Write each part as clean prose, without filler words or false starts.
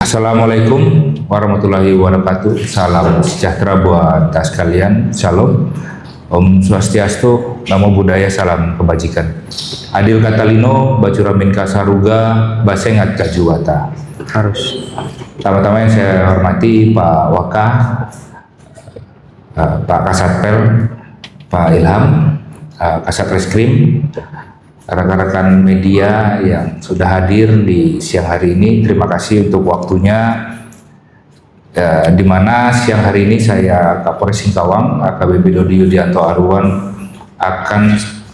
Assalamualaikum warahmatullahi wabarakatuh. Salam sejahtera buat kita sekalian. Shalom. Om Swastiastu, Namo Buddhaya, salam kebajikan. Adil Katalino, Bacuramin Kasaruga, Basengat Kajuwata. Harus. Pertama-tama yang saya hormati Pak Waka, Pak Kasatpel, Pak Ilham, Kasat Reskrim, rekan-rekan media yang sudah hadir di siang hari ini. Terima kasih untuk waktunya. Di mana siang hari ini saya Kapolres Singkawang AKBP Dodi Yudianto Arwan akan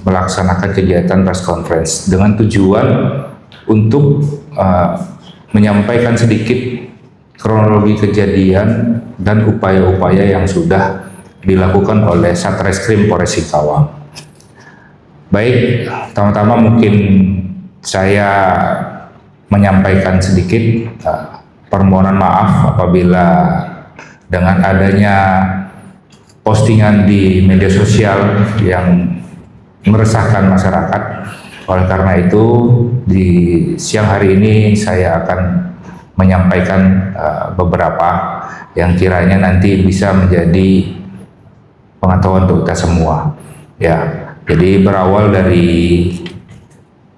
melaksanakan kegiatan press conference dengan tujuan untuk menyampaikan sedikit kronologi kejadian dan upaya-upaya yang sudah dilakukan oleh Satreskrim Polres Singkawang. Baik, pertama-tama mungkin saya menyampaikan sedikit permohonan maaf apabila dengan adanya postingan di media sosial yang meresahkan masyarakat. Oleh karena itu, di siang hari ini saya akan menyampaikan beberapa yang kiranya nanti bisa menjadi pengetahuan untuk kita semua. Ya. Jadi berawal dari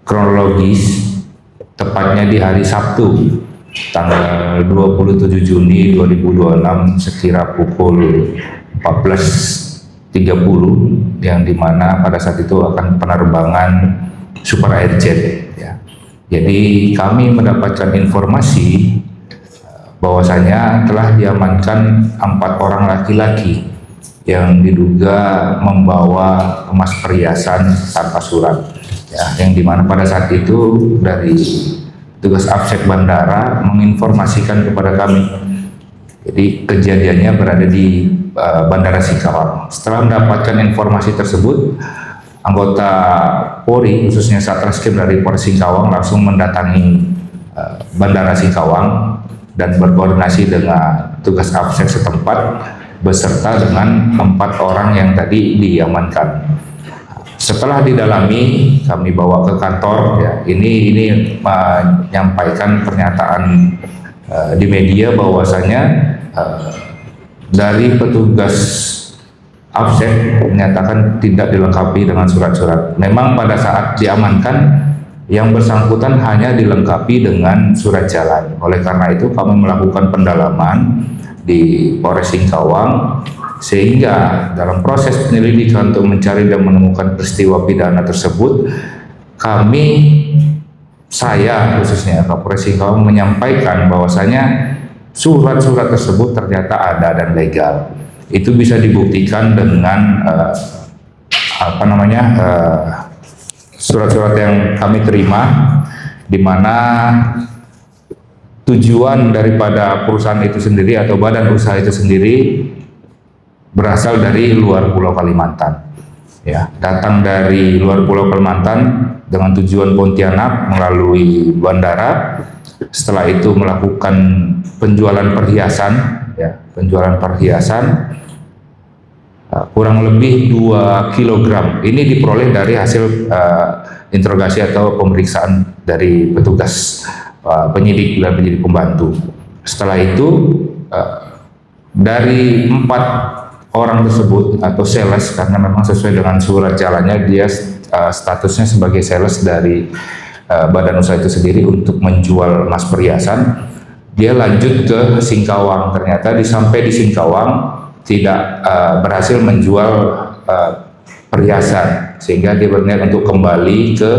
kronologis, tepatnya di hari Sabtu, tanggal 27 Juni 2026 sekira pukul 14.30, yang dimana pada saat itu akan penerbangan Super Airjet. Ya. Jadi kami mendapatkan informasi bahwasanya telah diamankan 4 orang laki-laki yang diduga membawa emas perhiasan tanpa surat, ya, yang dimana pada saat itu dari tugas Afsek Bandara menginformasikan kepada kami. Jadi kejadiannya berada di Bandara Singkawang. Setelah mendapatkan informasi tersebut, anggota Polri khususnya Satreskrim dari Polres Singkawang langsung mendatangi Bandara Singkawang dan berkoordinasi dengan tugas Afsek setempat beserta dengan 4 orang yang tadi diamankan. Setelah didalami, kami bawa ke kantor. Ya, ini menyampaikan pernyataan di media bahwasanya dari petugas Afsek menyatakan tidak dilengkapi dengan surat-surat. Memang pada saat diamankan, yang bersangkutan hanya dilengkapi dengan surat jalan. Oleh karena itu, kami melakukan pendalaman di Polres Singkawang, sehingga dalam proses penyelidikan untuk mencari dan menemukan peristiwa pidana tersebut, saya khususnya Kapolres Singkawang menyampaikan bahwasanya surat-surat tersebut ternyata ada dan legal. Itu bisa dibuktikan dengan surat-surat yang kami terima, di mana tujuan daripada perusahaan itu sendiri atau badan usaha itu sendiri berasal dari luar Pulau Kalimantan. Ya, datang dari luar Pulau Kalimantan dengan tujuan Pontianak melalui bandara. Setelah itu melakukan penjualan perhiasan, ya, kurang lebih 2 kg. Ini diperoleh dari hasil interogasi atau pemeriksaan dari petugas penyidik dan penyidik pembantu. Setelah itu dari 4 orang tersebut atau sales, karena memang sesuai dengan surat jalannya dia statusnya sebagai sales dari badan usaha itu sendiri untuk menjual emas perhiasan, dia lanjut ke Singkawang. Ternyata sampai di Singkawang tidak berhasil menjual perhiasan, sehingga dia berniat untuk kembali ke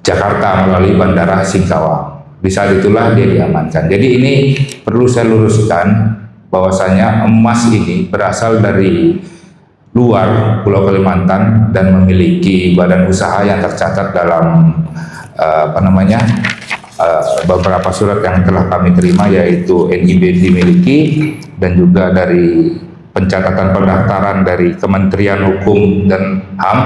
Jakarta melalui Bandara Singkawang. Di saat itulah dia diamankan. Jadi ini perlu saya luruskan bahwasanya emas ini berasal dari luar Pulau Kalimantan dan memiliki badan usaha yang tercatat dalam beberapa surat yang telah kami terima, yaitu NIB dimiliki dan juga dari pencatatan pendaftaran dari Kementerian Hukum dan HAM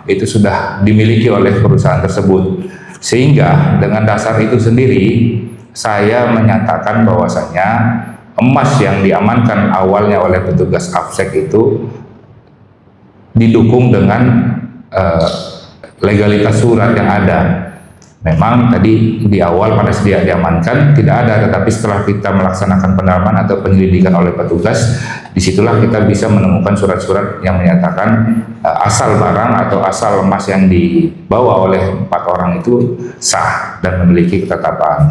itu sudah dimiliki oleh perusahaan tersebut. Sehingga dengan dasar itu sendiri saya menyatakan bahwasanya emas yang diamankan awalnya oleh petugas Afsek itu didukung dengan legalitas surat yang ada. Memang tadi di awal pada saat diamankan tidak ada, tetapi setelah kita melaksanakan pendalaman atau penyelidikan oleh petugas, disitulah kita bisa menemukan surat-surat yang menyatakan asal barang atau asal emas yang dibawa oleh 4 orang itu sah dan memiliki ketetapan.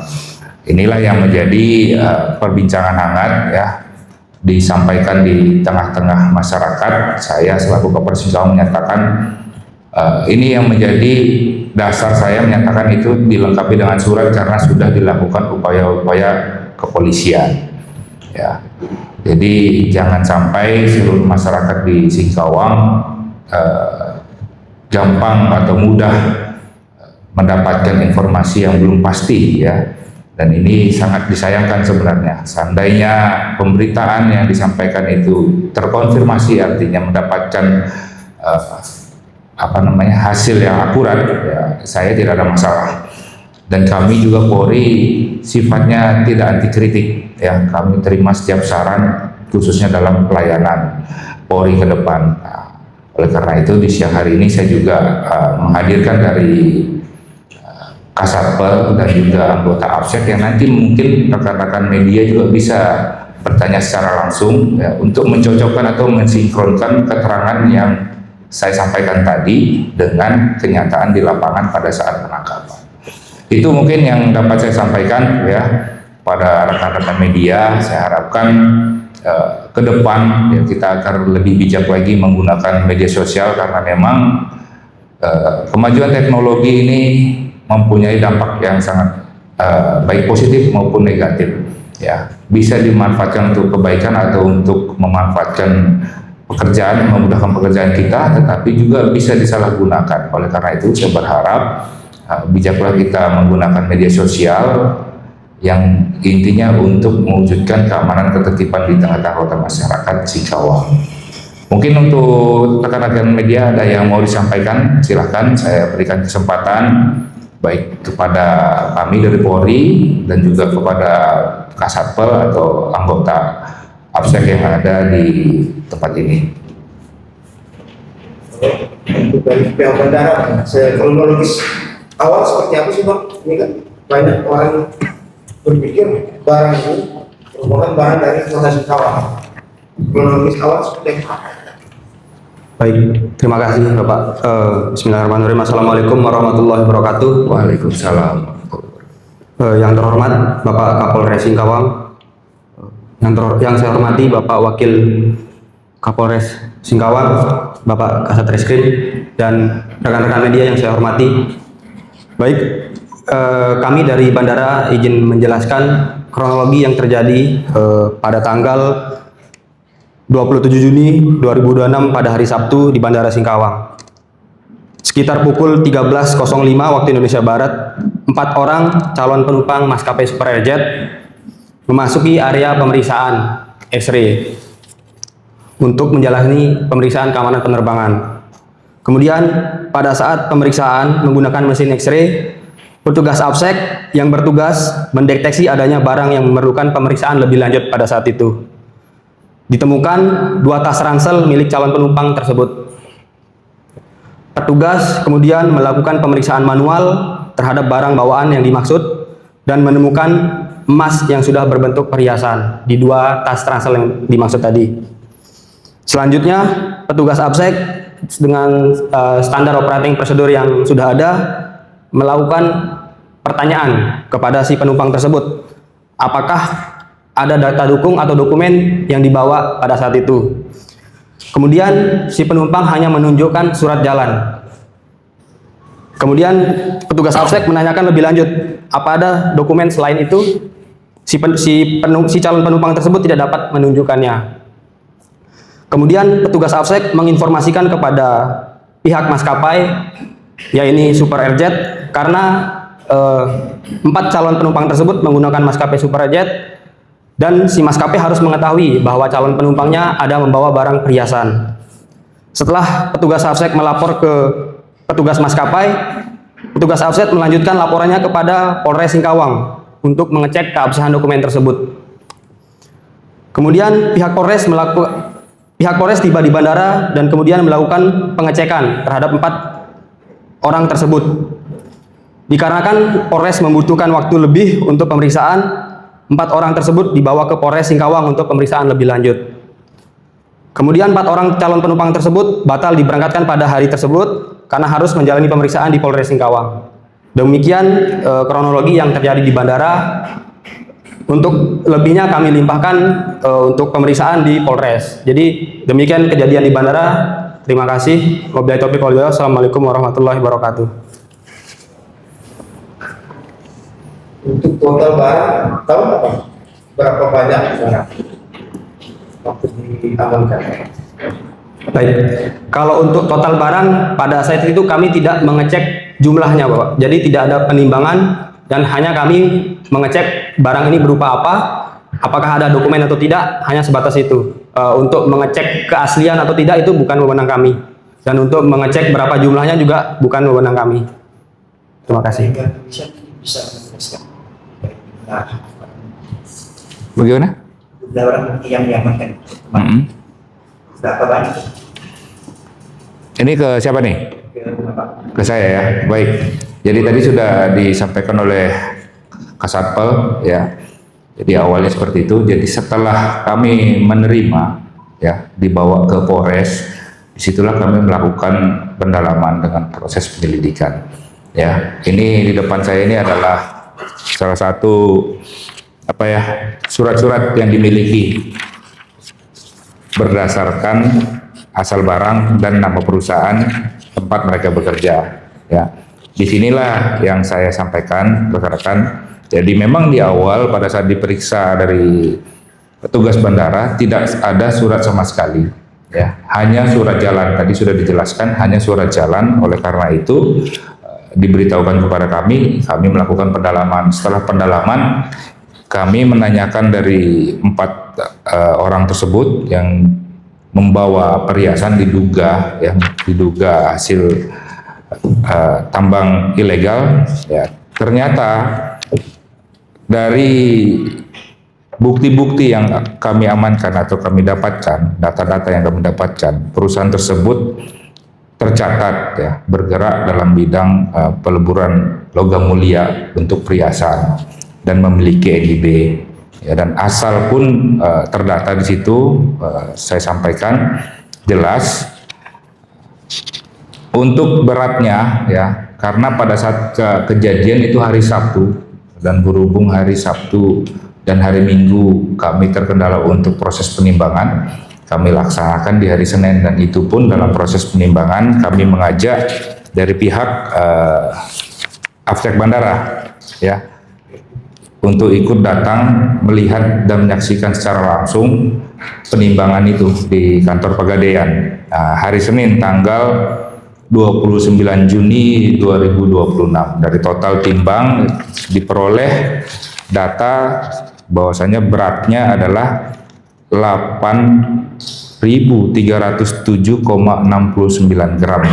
Inilah yang menjadi perbincangan hangat ya, disampaikan di tengah-tengah masyarakat. Saya selaku Kapolres Singkawang menyatakan ini yang menjadi dasar saya menyatakan itu dilengkapi dengan surat karena sudah dilakukan upaya-upaya kepolisian. Ya, jadi jangan sampai seluruh masyarakat di Singkawang gampang atau mudah mendapatkan informasi yang belum pasti ya. Dan ini sangat disayangkan sebenarnya. Seandainya pemberitaan yang disampaikan itu terkonfirmasi, artinya mendapatkan hasil yang akurat, ya, saya tidak ada masalah. Dan kami juga Polri sifatnya tidak anti kritik, ya. Kami terima setiap saran, khususnya dalam pelayanan Polri ke depan. Nah, oleh karena itu di siang hari ini saya juga menghadirkan dari Kasatpel dan juga anggota APSEC yang nanti mungkin rekan-rekan media juga bisa bertanya secara langsung ya, untuk mencocokkan atau mensinkronkan keterangan yang saya sampaikan tadi dengan kenyataan di lapangan pada saat penangkapan. Itu mungkin yang dapat saya sampaikan ya pada rekan-rekan media. Saya harapkan ke depan ya, kita akan lebih bijak lagi menggunakan media sosial karena memang kemajuan teknologi ini mempunyai dampak yang sangat baik positif maupun negatif ya, bisa dimanfaatkan untuk kebaikan atau untuk memanfaatkan pekerjaan, memudahkan pekerjaan kita, tetapi juga bisa disalahgunakan. Oleh karena itu saya berharap bijaklah kita menggunakan media sosial yang intinya untuk mewujudkan keamanan ketertiban di tengah-tengah kota masyarakat Singkawang. Mungkin untuk rekan-rekan media ada yang mau disampaikan, silahkan saya berikan kesempatan baik kepada kami dari Polri dan juga kepada Kasatpel atau anggota APSEC yang ada di tempat ini. Dari pihak bandara, saya kronologis awal seperti apa sih Bang? Ini kan banyak orang berpikir barang ini merupakan barang dari kota Singkawang. Kronologis awal seperti apa? Baik, terima kasih Bapak. Bismillahirrahmanirrahim. Assalamualaikum warahmatullahi wabarakatuh. Waalaikumsalam. Yang terhormat Bapak Kapolres Singkawang, yang saya hormati Bapak Wakil Kapolres Singkawang, Bapak Kasat Reskrim, dan rekan-rekan media yang saya hormati. Baik, kami dari bandara izin menjelaskan kronologi yang terjadi pada tanggal 27 Juni 2026 pada hari Sabtu di Bandara Singkawang. Sekitar pukul 13.05 waktu Indonesia Barat, 4 orang calon penumpang maskapai Super Airjet memasuki area pemeriksaan X-ray untuk menjalani pemeriksaan keamanan penerbangan. Kemudian pada saat pemeriksaan menggunakan mesin X-ray, petugas APSEC yang bertugas mendeteksi adanya barang yang memerlukan pemeriksaan lebih lanjut pada saat itu. Ditemukan 2 tas ransel milik calon penumpang tersebut. Petugas kemudian melakukan pemeriksaan manual terhadap barang bawaan yang dimaksud dan menemukan emas yang sudah berbentuk perhiasan di 2 tas ransel yang dimaksud tadi. Selanjutnya, petugas APSEC dengan standar operating prosedur yang sudah ada melakukan pertanyaan kepada si penumpang tersebut. Apakah ada data dukung atau dokumen yang dibawa pada saat itu. Kemudian si penumpang hanya menunjukkan surat jalan. Kemudian petugas APSEC menanyakan lebih lanjut, apa ada dokumen selain itu? Si calon penumpang tersebut tidak dapat menunjukkannya. Kemudian petugas APSEC menginformasikan kepada pihak maskapai, yaitu Super Airjet, karena 4 calon penumpang tersebut menggunakan maskapai Super Airjet. Dan si maskapai harus mengetahui bahwa calon penumpangnya ada membawa barang perhiasan. Setelah petugas APSEC melapor ke petugas maskapai, petugas APSEC melanjutkan laporannya kepada Polres Singkawang untuk mengecek keabsahan dokumen tersebut. Kemudian pihak Polres tiba di bandara dan kemudian melakukan pengecekan terhadap 4 orang tersebut. Dikarenakan Polres membutuhkan waktu lebih untuk pemeriksaan, 4 orang tersebut dibawa ke Polres Singkawang untuk pemeriksaan lebih lanjut. Kemudian 4 orang calon penumpang tersebut batal diberangkatkan pada hari tersebut karena harus menjalani pemeriksaan di Polres Singkawang. Demikian kronologi yang terjadi di bandara. Untuk lebihnya kami limpahkan untuk pemeriksaan di Polres. Jadi demikian kejadian di bandara. Terima kasih. Wabillahi taufiq wal hidayah. Assalamualaikum warahmatullahi wabarakatuh. Untuk total barang, tahu nggak Bang? Berapa banyak barang waktu diamankan? Baik. Kalau untuk total barang pada saat itu kami tidak mengecek jumlahnya, Bapak. Jadi tidak ada penimbangan dan hanya kami mengecek barang ini berupa apa, apakah ada dokumen atau tidak, hanya sebatas itu. Untuk mengecek keaslian atau tidak itu bukan wewenang kami. Dan untuk mengecek berapa jumlahnya juga bukan wewenang kami. Terima kasih. Bisa menjelaskan. Nah, Bagaimana? jumlah orang yang diamankan berapa banyak? Ini ke siapa nih? Ke saya ya. Baik. Jadi tadi sudah disampaikan oleh Kasatpel ya. Jadi awalnya seperti itu. Jadi setelah kami menerima ya, dibawa ke Polres, disitulah kami melakukan pendalaman dengan proses penyelidikan. Ya, ini di depan saya ini adalah salah satu surat-surat yang dimiliki berdasarkan asal barang dan nama perusahaan tempat mereka bekerja. Ya, disinilah yang saya sampaikan rekan-rekan. Jadi memang di awal pada saat diperiksa dari petugas bandara tidak ada surat sama sekali. Ya, hanya surat jalan. Tadi sudah dijelaskan hanya surat jalan. Oleh karena itu diberitahukan kepada kami melakukan pendalaman. Setelah pendalaman, kami menanyakan dari 4 orang tersebut yang membawa perhiasan diduga hasil tambang ilegal. Ya, ternyata dari bukti-bukti yang kami amankan atau kami dapatkan, data-data yang kami dapatkan, perusahaan tersebut tercatat ya bergerak dalam bidang peleburan logam mulia untuk perhiasan dan memiliki NIB ya, dan asal pun terdata di situ. Saya sampaikan jelas untuk beratnya ya, karena pada saat kejadian itu hari Sabtu dan berhubung hari Sabtu dan hari Minggu kami terkendala untuk proses penimbangan, kami laksanakan di hari Senin, dan itu pun dalam proses penimbangan kami mengajak dari pihak Aftek Bandara ya untuk ikut datang melihat dan menyaksikan secara langsung penimbangan itu di kantor Pegadaian. Hari Senin tanggal 29 Juni 2026 dari total timbang diperoleh data bahwasanya beratnya adalah 8.307,69 gram,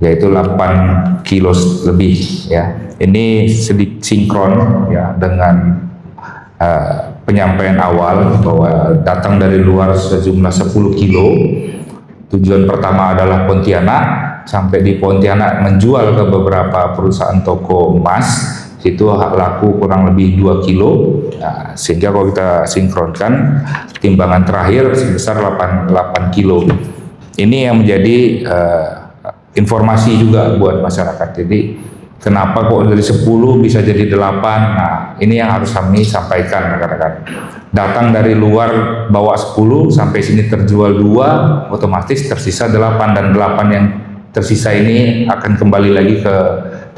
yaitu 8 kilo lebih ya. Ini sedikit sinkron ya dengan penyampaian awal bahwa datang dari luar sejumlah 10 kilo. Tujuan pertama adalah Pontianak, sampai di Pontianak menjual ke beberapa perusahaan toko emas, itu laku kurang lebih 2 kilo. Nah, sehingga kalau kita sinkronkan timbangan terakhir sebesar 8 kilo. Ini yang menjadi informasi juga buat masyarakat. Jadi kenapa kok dari 10 bisa jadi 8? Nah, ini yang harus kami sampaikan rekan-rekan. Datang dari luar bawa 10, sampai sini terjual 2, otomatis tersisa 8, dan 8 yang tersisa ini akan kembali lagi ke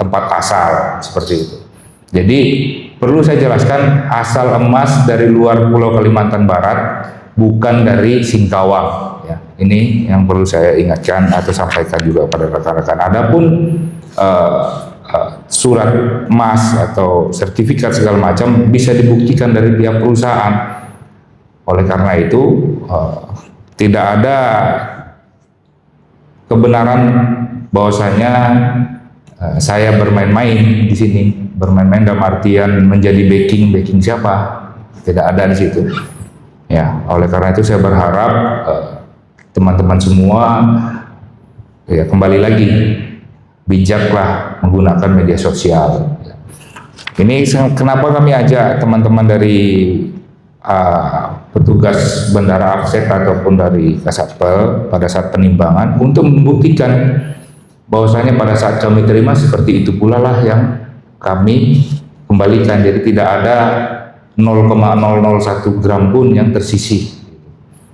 tempat asal, seperti itu. Jadi perlu saya jelaskan, asal emas dari luar Pulau Kalimantan Barat, bukan dari Singkawang ya. Ini yang perlu saya ingatkan atau sampaikan juga pada rekan-rekan. Adapun surat emas atau sertifikat segala macam bisa dibuktikan dari pihak perusahaan. Oleh karena itu tidak ada kebenaran bahwasanya saya bermain-main di sini. Bermain-main dalam artian menjadi backing siapa, tidak ada di situ ya. Oleh karena itu saya berharap teman-teman semua ya kembali lagi bijaklah menggunakan media sosial. Ini kenapa kami ajak teman-teman dari petugas Bandara Afset ataupun dari Kasatpel pada saat penimbangan untuk membuktikan bahwasanya pada saat kami terima seperti itu pula lah yang kami kembalikan. Jadi tidak ada 0,001 gram pun yang tersisih.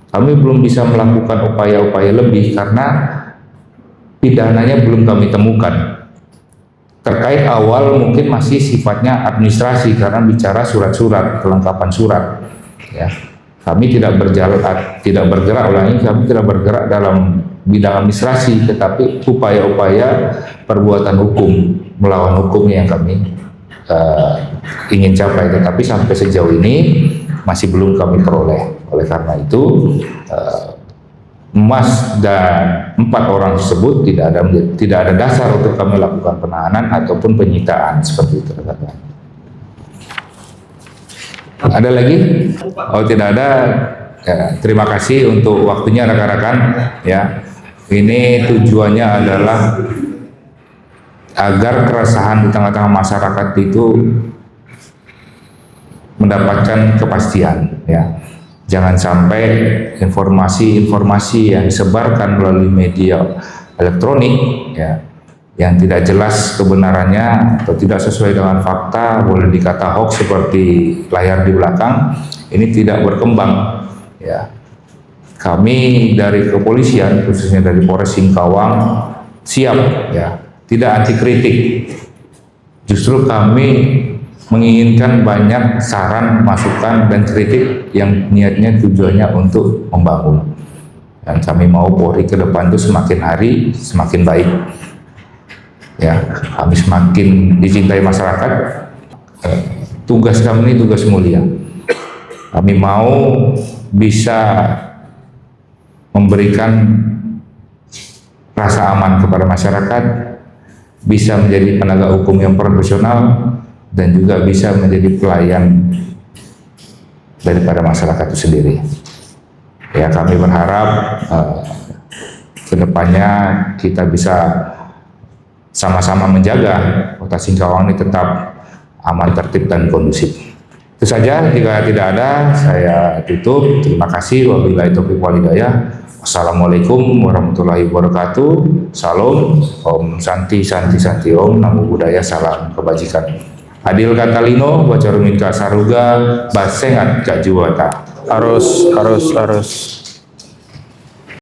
Kami belum bisa melakukan upaya-upaya lebih karena pidananya belum kami temukan. Terkait awal mungkin masih sifatnya administrasi karena bicara surat-surat, kelengkapan surat. Ya, kami tidak bergerak ulangi, kami tidak bergerak dalam bidang administrasi, tetapi upaya-upaya perbuatan hukum, melawan hukum yang kami ingin capai. Tetapi sampai sejauh ini masih belum kami peroleh. Oleh karena itu, emas dan 4 orang tersebut tidak ada dasar untuk kami lakukan penahanan ataupun penyitaan seperti itu. Ada lagi? Oh, tidak ada. Ya, terima kasih untuk waktunya rekan-rekan. Ya, ini tujuannya adalah agar keresahan di tengah-tengah masyarakat itu mendapatkan kepastian. Ya. Jangan sampai informasi-informasi yang disebarkan melalui media elektronik ya, yang tidak jelas kebenarannya atau tidak sesuai dengan fakta, boleh dikata hoax seperti layar di belakang, ini tidak berkembang. Ya. Kami dari kepolisian, khususnya dari Polres Singkawang, siap ya, tidak anti kritik. Justru kami menginginkan banyak saran, masukan, dan kritik yang niatnya tujuannya untuk membangun. Dan kami mau Polri ke depan itu semakin hari semakin baik. Ya, kami semakin dicintai masyarakat. Tugas kami ini tugas mulia. Kami mau bisa memberikan rasa aman kepada masyarakat, bisa menjadi penegak hukum yang profesional, dan juga bisa menjadi pelayan daripada masyarakat itu sendiri. Ya, kami berharap kedepannya kita bisa sama-sama menjaga Kota Singkawang ini tetap aman, tertib, dan kondusif. Itu saja, jika tidak ada, saya tutup. Terima kasih. Wabillahi taufiq wal hidayah. Wassalamualaikum warahmatullahi wabarakatuh. Salam, Om Santi Santi Santi Om, Namo Buddhaya, salam kebajikan. Adil Katalino, Bacarumin Kasaruga, Basengat Kak Juwata. Harus